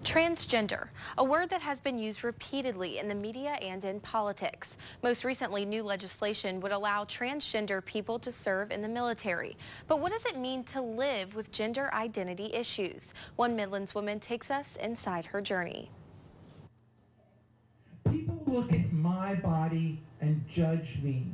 Transgender, a word that has been used repeatedly in the media and in politics. Most recently, new legislation would allow transgender people to serve in the military. But what does it mean to live with gender identity issues? One Midlands woman takes us inside her journey. People look at my body and judge me,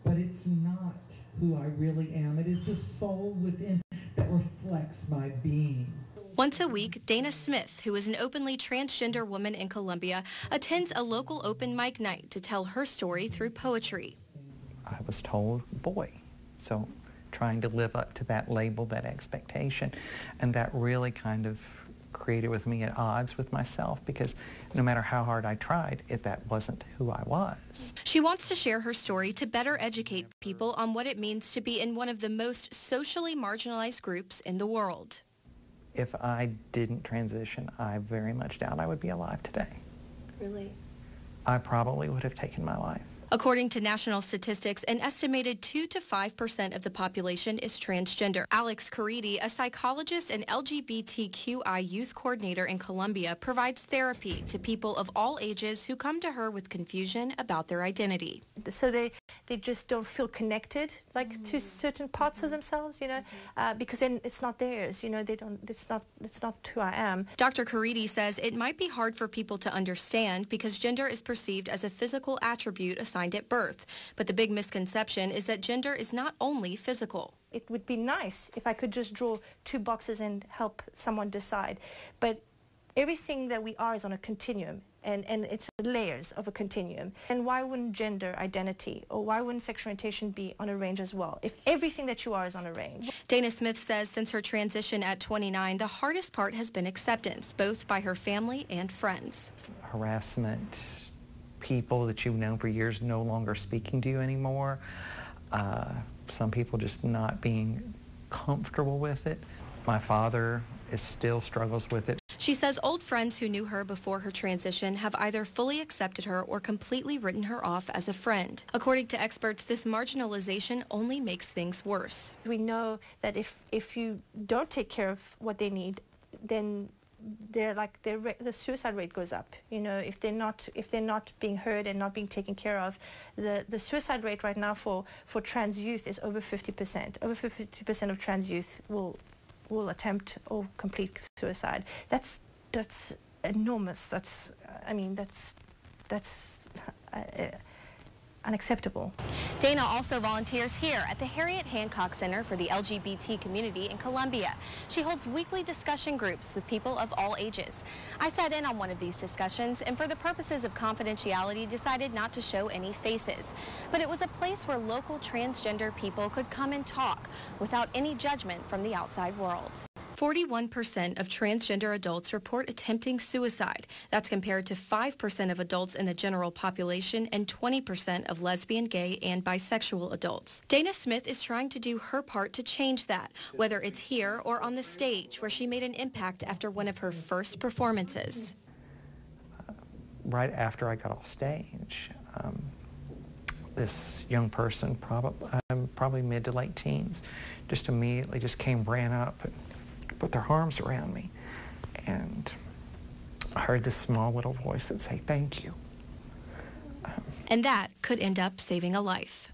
but it's not who I really am. It is the soul within that reflects my being. Once a week, Dana Smith, who is an openly transgender woman in Columbia, attends a local open mic night to tell her story through poetry. I was told boy, so trying to live up to that label, that expectation, and that really kind of created with me at odds with myself, because no matter how hard I tried, that wasn't who I was. She wants to share her story to better educate people on what it means to be in one of the most socially marginalized groups in the world. If I didn't transition, I very much doubt I would be alive today. Really? I probably would have taken my life. According to national statistics, an estimated 2 to 5% of the population is transgender. Alex Caridi, a psychologist and LGBTQI youth coordinator in Columbia, provides therapy to people of all ages who come to her with confusion about their identity. So they just don't feel connected, like to certain parts of themselves, because then it's not theirs, it's not who I am. Dr. Caridi says it might be hard for people to understand because gender is perceived as a physical attribute assigned at birth. But the big misconception is that gender is not only physical. It would be nice if I could just draw 2 boxes and help someone decide. But everything that we are is on a continuum, and it's layers of a continuum. And why wouldn't gender identity or why wouldn't sexual orientation be on a range as well, if everything that you are is on a range? Dana Smith says since her transition at 29, the hardest part has been acceptance, both by her family and friends. Harassment, people that you've known for years no longer speaking to you anymore, some people just not being comfortable with it. My father still struggles with it. She says old friends who knew her before her transition have either fully accepted her or completely written her off as a friend. According to experts, this marginalization only makes things worse. We know that if you don't take care of what they need, then the suicide rate goes up. If they're not being heard and not being taken care of, the suicide rate right now for trans youth is over 50%. Over 50% of trans youth will attempt or complete suicide. That's enormous. That's unacceptable. Dana also volunteers here at the Harriet Hancock Center for the LGBT community in Columbia. She holds weekly discussion groups with people of all ages. I sat in on one of these discussions and for the purposes of confidentiality decided not to show any faces. But it was a place where local transgender people could come and talk without any judgment from the outside world. 41% of transgender adults report attempting suicide. That's compared to 5% of adults in the general population and 20% of lesbian, gay, and bisexual adults. Dana Smith is trying to do her part to change that, whether it's here or on the stage, where she made an impact after one of her first performances. Right after I got off stage, this young person, probably mid to late teens, just immediately ran up and put their arms around me, and I heard this small little voice that say, "Thank you." And that could end up saving a life.